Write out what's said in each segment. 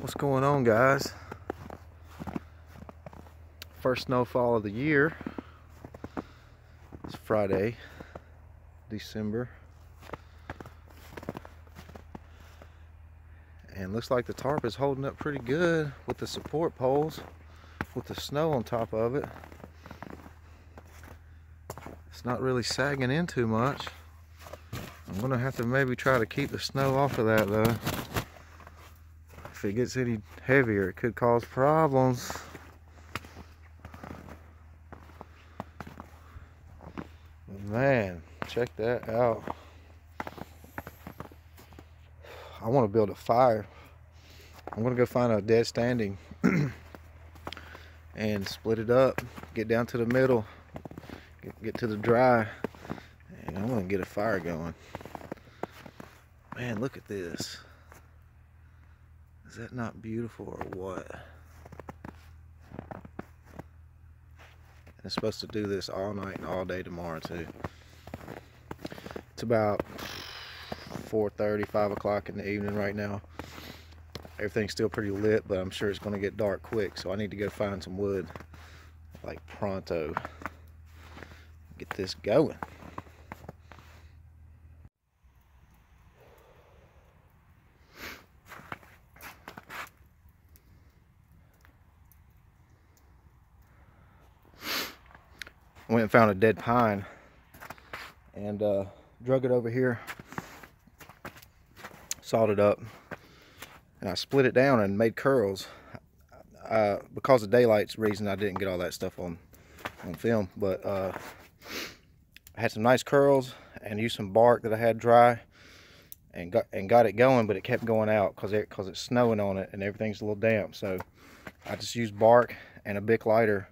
What's going on, guys? First snowfall of the year. It's Friday, December. And looks like the tarp is holding up pretty good with the support poles, with the snow on top of it. It's not really sagging in too much. I'm gonna have to maybe try to keep the snow off of that though. If it gets any heavier, it could cause problems. Man, check that out. I want to build a fire. I'm gonna go find a dead standing and split it up, get down to the middle, get to the dry, and I'm gonna get a fire going. Man, look at this. Is that not beautiful or what? And it's supposed to do this all night and all day tomorrow too. It's about 4:30, 5 o'clock in the evening right now. Everything's still pretty lit, but I'm sure it's going to get dark quick, so I need to go find some wood like pronto. Get this going. I went and found a dead pine and drug it over here, sawed it up, and I split it down and made curls. Because of daylight's reason, I didn't get all that stuff on film, but I had some nice curls and used some bark that I had dry and got it going, but it kept going out because it's snowing on it and everything's a little damp. So I just used bark and a Bic lighter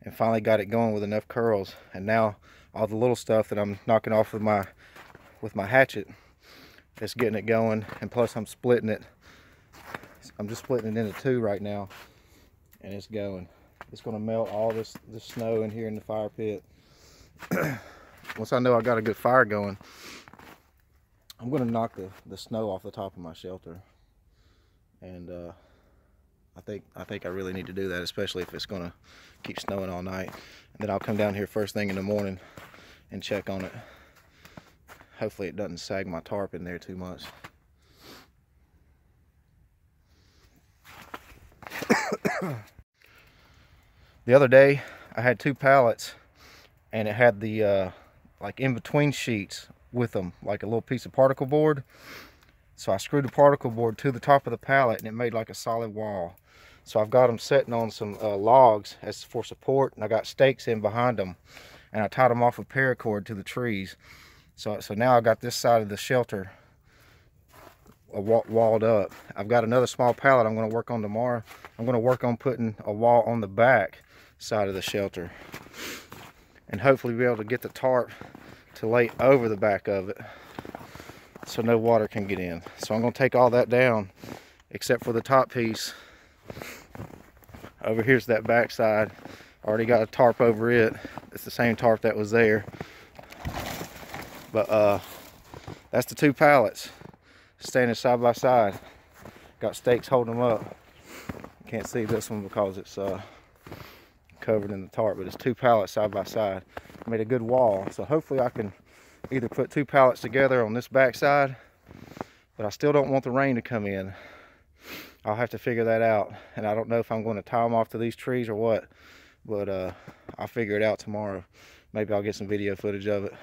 and finally got it going with enough curls. And now all the little stuff that I'm knocking off with my hatchet, it's getting it going. And plus I'm splitting it. I'm just splitting it into two right now, and it's going. It's going to melt all this snow in here in the fire pit. Once I know I got a good fire going, I'm going to knock the snow off the top of my shelter. And I think I really need to do that, especially if it's going to keep snowing all night. And then I'll come down here first thing in the morning and check on it. Hopefully it doesn't sag my tarp in there too much. The other day I had 2 pallets and it had the like in between sheets with them, like a little piece of particle board. So I screwed the particle board to the top of the pallet and it made like a solid wall. So I've got them sitting on some logs as for support, and I got stakes in behind them, and I tied them off with paracord to the trees. So now I got this side of the shelter walled up. I've got another small pallet I'm going to work on tomorrow. I'm going to work on putting a wall on the back side of the shelter and hopefully be able to get the tarp to lay over the back of it so no water can get in. So I'm going to take all that down except for the top piece. Over here's that back side. Already got a tarp over it. It's the same tarp that was there, but that's the 2 pallets standing side by side. Got stakes holding them up. Can't see this one because it's covered in the tarp, but it's 2 pallets side by side. Made a good wall, so hopefully I can either put 2 pallets together on this back side, but I still don't want the rain to come in. I'll have to figure that out, and I don't know if I'm going to tie them off to these trees or what, but I'll figure it out tomorrow. Maybe I'll get some video footage of it,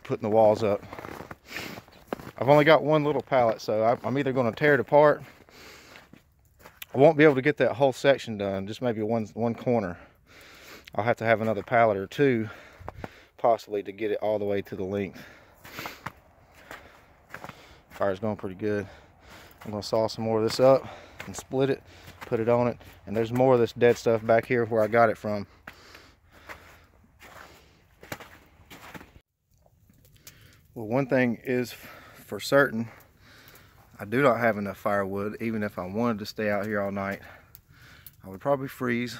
putting the walls up. I've only got 1 little pallet, so I'm either going to tear it apart. I won't be able to get that whole section done, just maybe one corner. I'll have to have another pallet or 2 possibly to get it all the way to the length. Fire's going pretty good. I'm going to saw some more of this up and split it, put it on it, and there's more of this dead stuff back here where I got it from. Well, one thing is for certain, I do not have enough firewood. Even if I wanted to stay out here all night, I would probably freeze.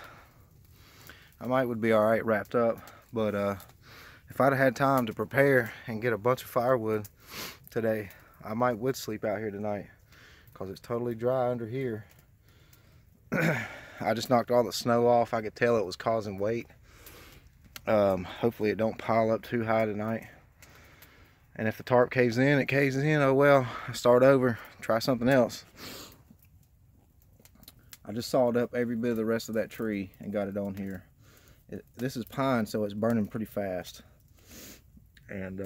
I would be all right wrapped up, but if I'd had time to prepare and get a bunch of firewood today, I would sleep out here tonight, because it's totally dry under here. I just knocked all the snow off. I could tell it was causing weight. Hopefully it don't pile up too high tonight. And if the tarp caves in, it caves in. Oh well, I start over, try something else. I just sawed up every bit of the rest of that tree and got it on here. This is pine, so it's burning pretty fast. And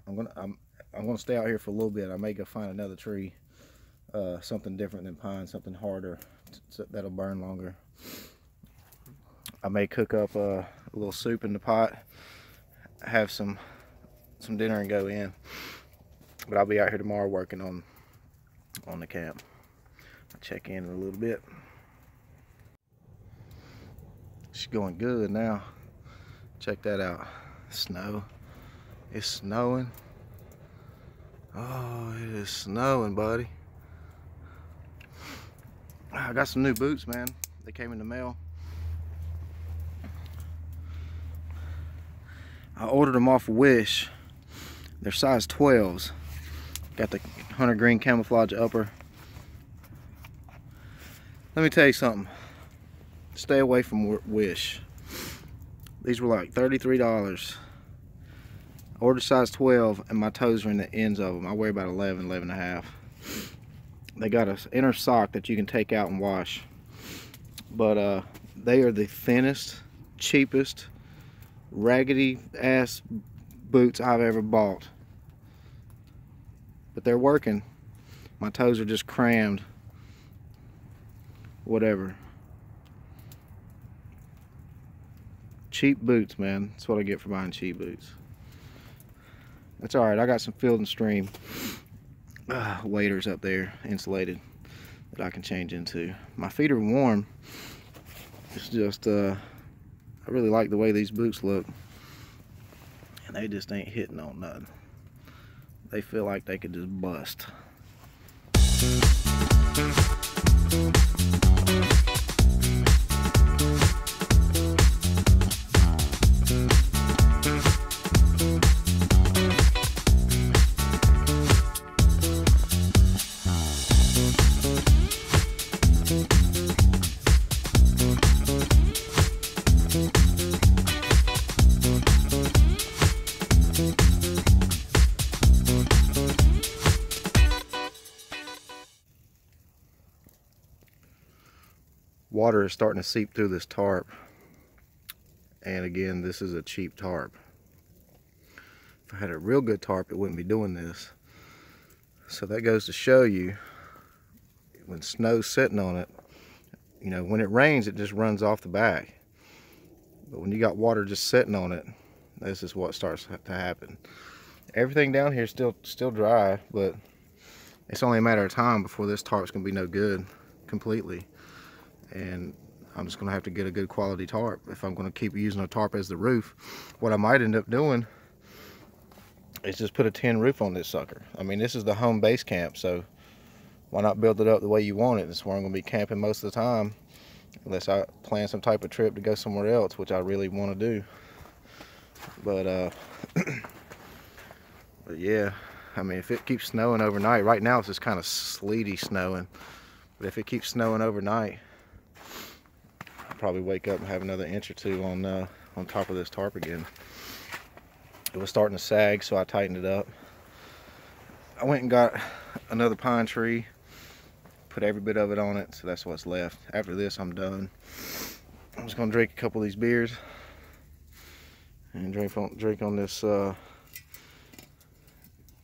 I'm gonna stay out here for a little bit. I may go find another tree, something different than pine, something harder that'll burn longer. I may cook up a little soup in the pot, have some dinner and go in. But I'll be out here tomorrow working on the camp. I'll check in a little bit. She's going good now. Check that out. Snow. It's snowing. Oh, it is snowing, buddy. I got some new boots, man. They came in the mail. I ordered them off of Wish. They're size 12s. Got the hunter green camouflage upper. Let me tell you something. Stay away from Wish. These were like $33. I ordered size 12 and my toes are in the ends of them. I wear about 11 and a half. They got an inner sock that you can take out and wash. But they are the thinnest, cheapest, raggedy ass boots I've ever bought. But they're working. My toes are just crammed. Whatever. Cheap boots, man. That's what I get for buying cheap boots. That's alright. I got some Field and Stream waders up there, insulated, that I can change into. My feet are warm. It's just, I really like the way these boots look. And they just ain't hitting on nothing. They feel like they could just bust. Water is starting to seep through this tarp, and again, this is a cheap tarp. If I had a real good tarp, it wouldn't be doing this. So that goes to show you, when snow's sitting on it, you know, when it rains, it just runs off the back. But when you got water just sitting on it, this is what starts to happen. Everything down here is still dry, but it's only a matter of time before this tarp's gonna be no good completely. And I'm just gonna have to get a good quality tarp if I'm gonna keep using a tarp as the roof. What I might end up doing is just put a tin roof on this sucker. I mean, this is the home base camp, so why not build it up the way you want it? This is where I'm gonna be camping most of the time, unless I plan some type of trip to go somewhere else, which I really want to do. But but yeah, I mean, if it keeps snowing overnight, right now it's just kind of sleety snowing, but if it keeps snowing overnight, probably wake up and have another inch or two on top of this tarp again. It was starting to sag, so I tightened it up. I went and got another pine tree, put every bit of it on it, so that's what's left. After this, I'm done. I'm just gonna drink a couple of these beers and drink on this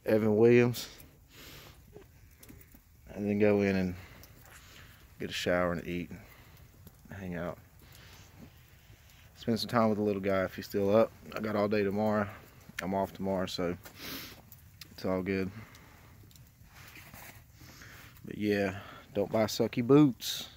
Evan Williams, and then go in and get a shower and eat, hang out. Spend some time with the little guy if he's still up. I got all day tomorrow. I'm off tomorrow, so it's all good. But yeah, don't buy sucky boots.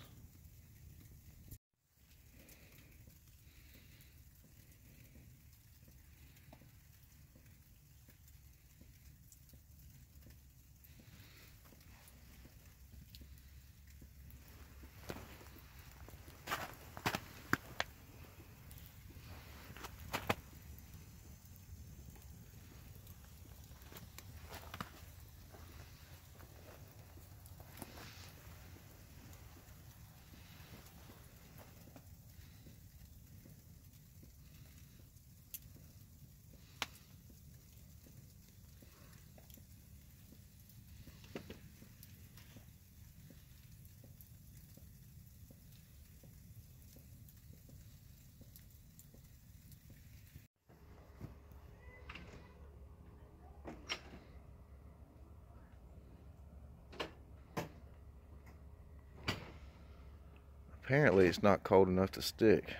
Apparently it's not cold enough to stick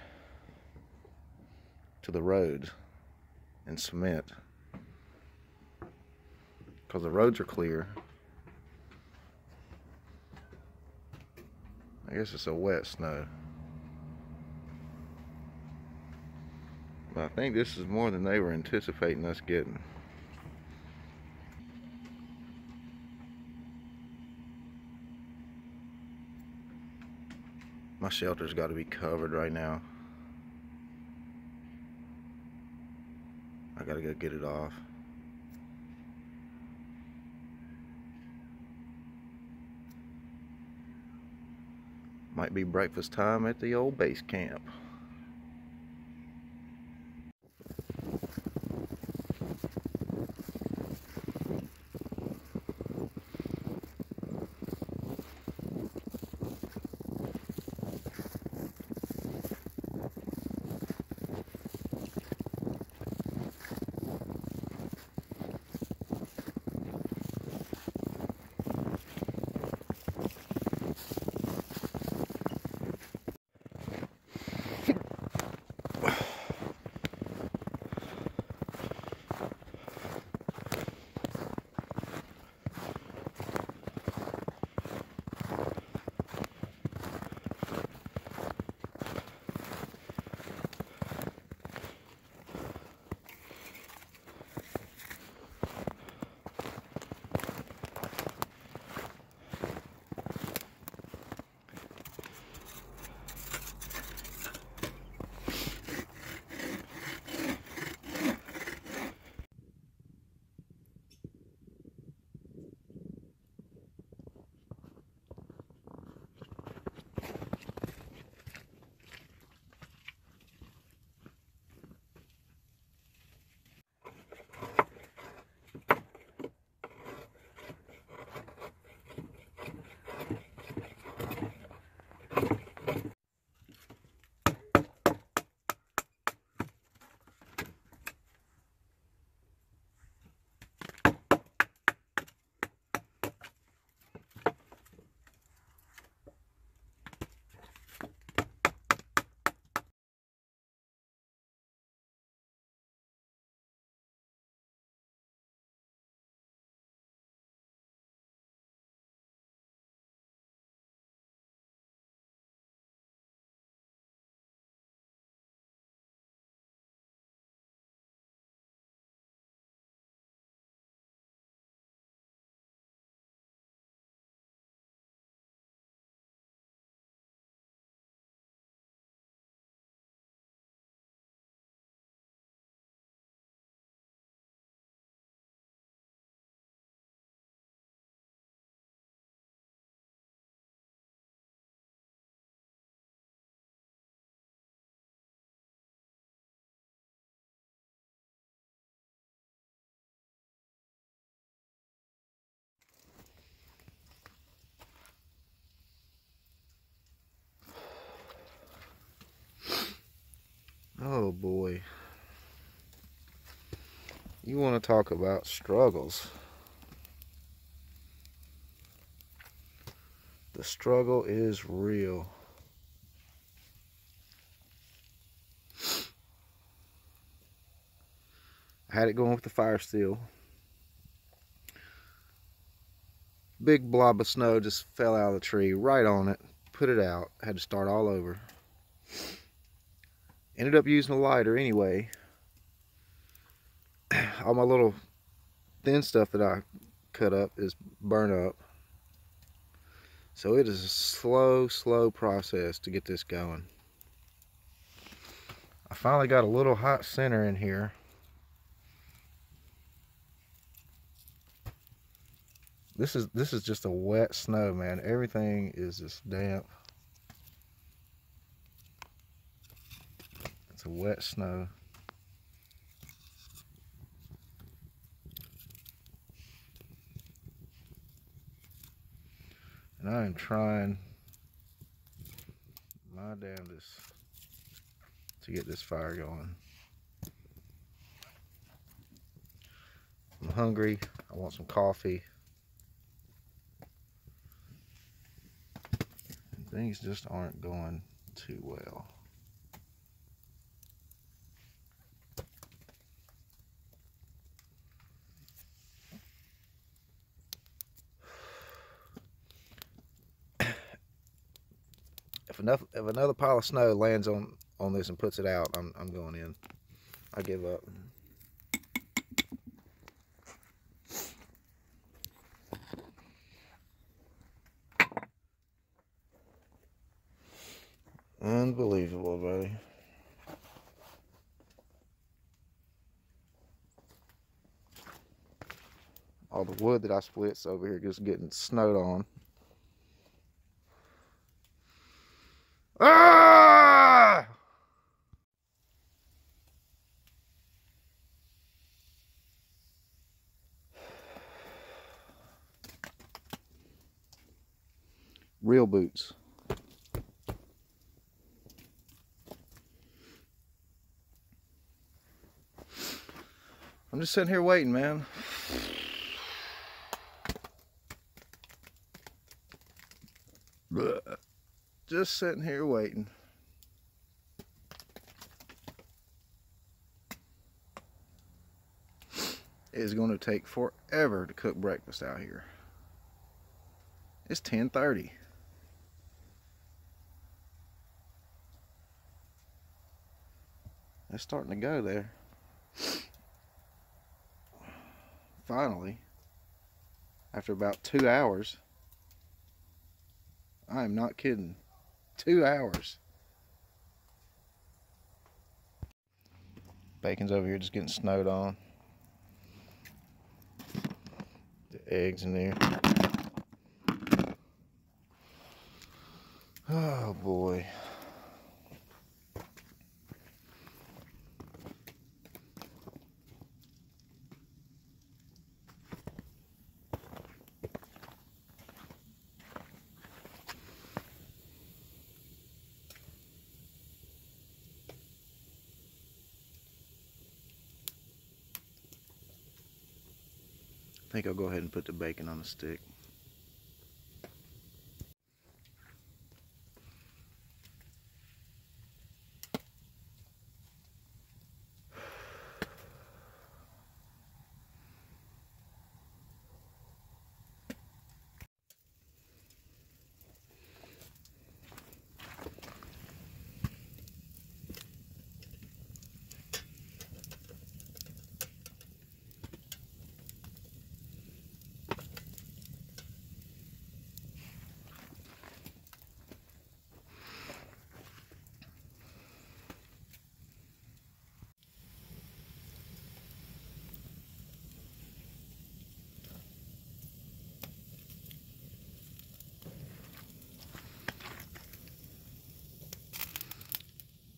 to the roads and cement, because the roads are clear. I guess it's a wet snow. But I think this is more than they were anticipating us getting. My shelter's got to be covered right now. I gotta go get it off. Might be breakfast time at the old base camp. Oh boy. You want to talk about struggles. The struggle is real. I had it going with the fire steel. Big blob of snow just fell out of the tree right on it. Put it out. Had to start all over. Ended up using a lighter anyway. All my little thin stuff that I cut up is burnt up. So it is a slow process to get this going. I finally got a little hot center in here. This is just a wet snow, man. Everything is just damp. It's a wet snow. And I am trying my damnedest to get this fire going. I'm hungry. I want some coffee. Things just aren't going too well. If another pile of snow lands on this and puts it out, I'm going in. I give up. Unbelievable, buddy. All the wood that I split's over here just getting snowed on. Ah! Real boots. I'm just sitting here waiting, man. Just sitting here waiting. It is going to take forever to cook breakfast out here. It's 10:30. It's starting to go there. Finally, after about 2 hours. I am not kidding. 2 hours. Bacon's over here just getting snowed on. The eggs in there. Oh boy. I think I'll go ahead and put the bacon on the stick.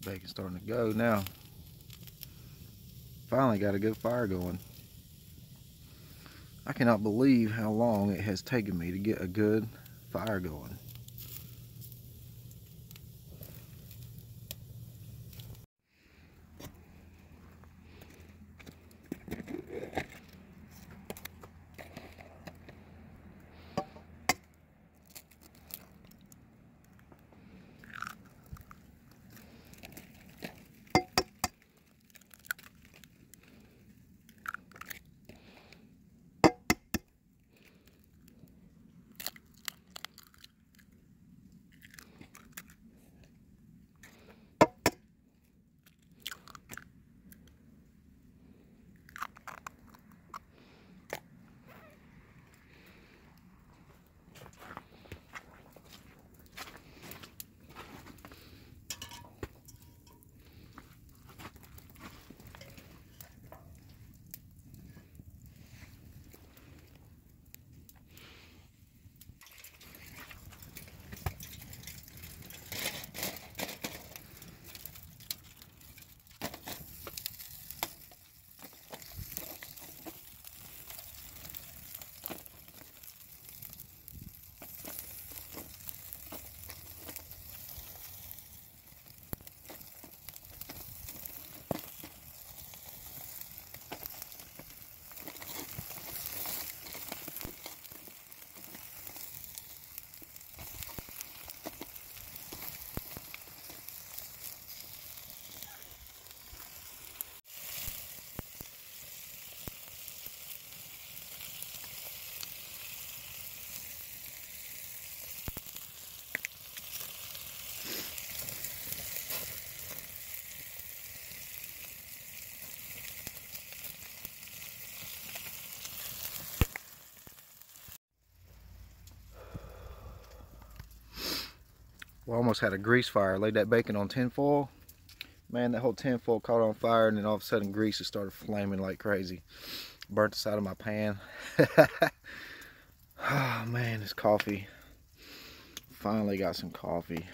Bacon's starting to go now. Finally got a good fire going. I cannot believe how long it has taken me to get a good fire going. Well, I almost had a grease fire. Laid that bacon on tin foil. Man, that whole tin foil caught on fire, and then all of a sudden grease just started flaming like crazy. Burnt the side of my pan. Oh man, this coffee. Finally got some coffee.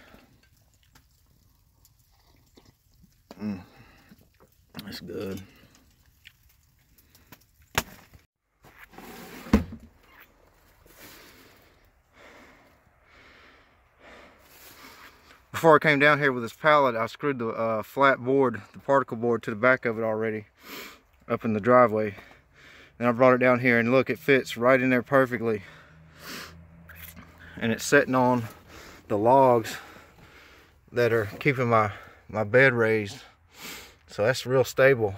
That's good. Before I came down here with this pallet, I screwed the flat board, the particle board, to the back of it already, up in the driveway. And I brought it down here, and look, it fits right in there perfectly. And it's sitting on the logs that are keeping my bed raised. So that's real stable.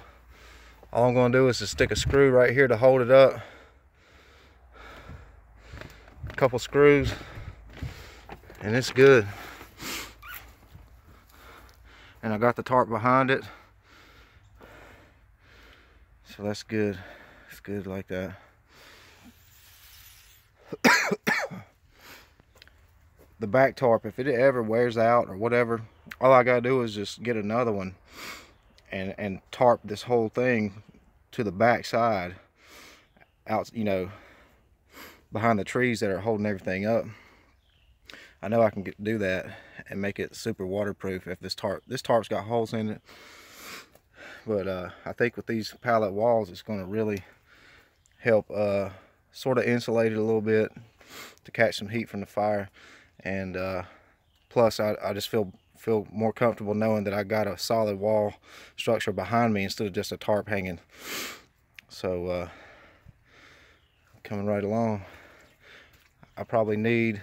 All I'm gonna do is just stick a screw right here to hold it up. A couple screws, and it's good. And I got the tarp behind it, so that's good. It's good like that. The back tarp, if it ever wears out or whatever, all I gotta do is just get another one and tarp this whole thing to the back side, out, you know, behind the trees that are holding everything up. I know I can do that and make it super waterproof. If this tarp's got holes in it, but I think with these pallet walls, it's going to really help sort of insulate it a little bit to catch some heat from the fire. And plus I just feel more comfortable knowing that I got a solid wall structure behind me instead of just a tarp hanging. So coming right along, I probably need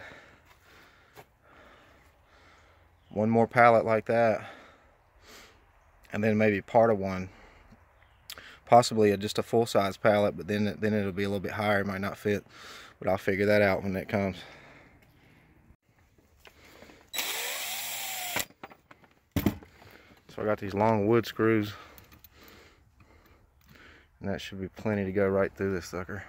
one more pallet like that, and then maybe part of one, possibly just a full-size pallet, but then it'll be a little bit higher. It might not fit, but I'll figure that out when it comes. So I got these long wood screws, and that should be plenty to go right through this sucker.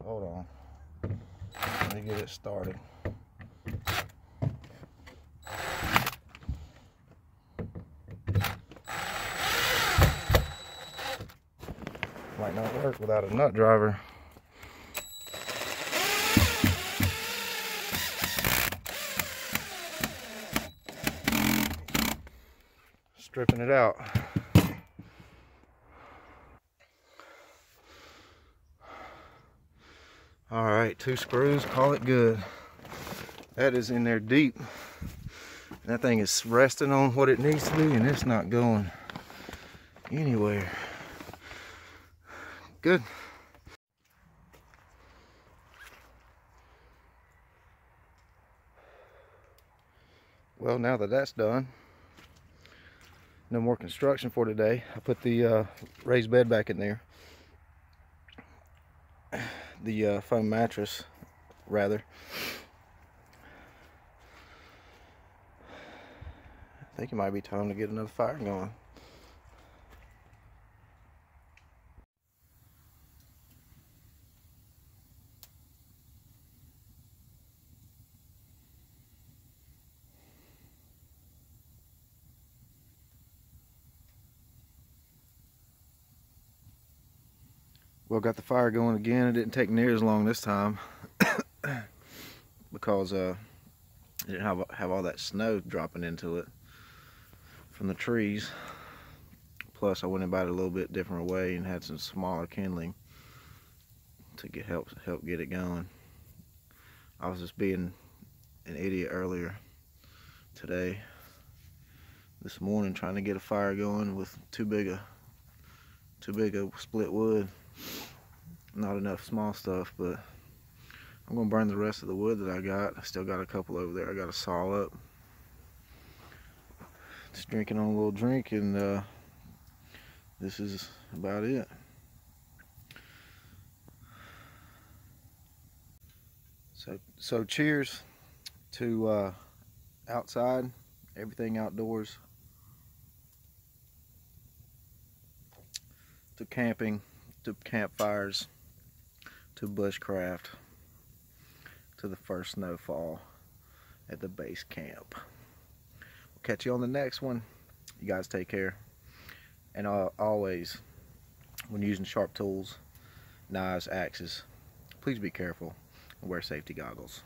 Hold on, let me get it started. Might not work without a nut driver. Stripping it out. All right, 2 screws, call it good. That is in there deep. That thing is resting on what it needs to be, and it's not going anywhere. Good. Well, now that that's done, no more construction for today. I put the raised bed back in there. The foam mattress, rather. I think it might be time to get another fire going. Well, got the fire going again. It didn't take near as long this time because it didn't have all that snow dropping into it from the trees. Plus, I went about it a little bit different way and had some smaller kindling to help get it going. I was just being an idiot earlier this morning, trying to get a fire going with too big a split wood. Not enough small stuff, but I'm gonna burn the rest of the wood that I got. I still got a couple over there I gotta saw up. Just drinking on a little drink, and this is about it. So cheers to outside, everything outdoors, to camping, to campfires, to bushcraft, to the first snowfall at the base camp. We'll catch you on the next one. You guys take care. And always, when using sharp tools, knives, axes, please be careful and wear safety goggles.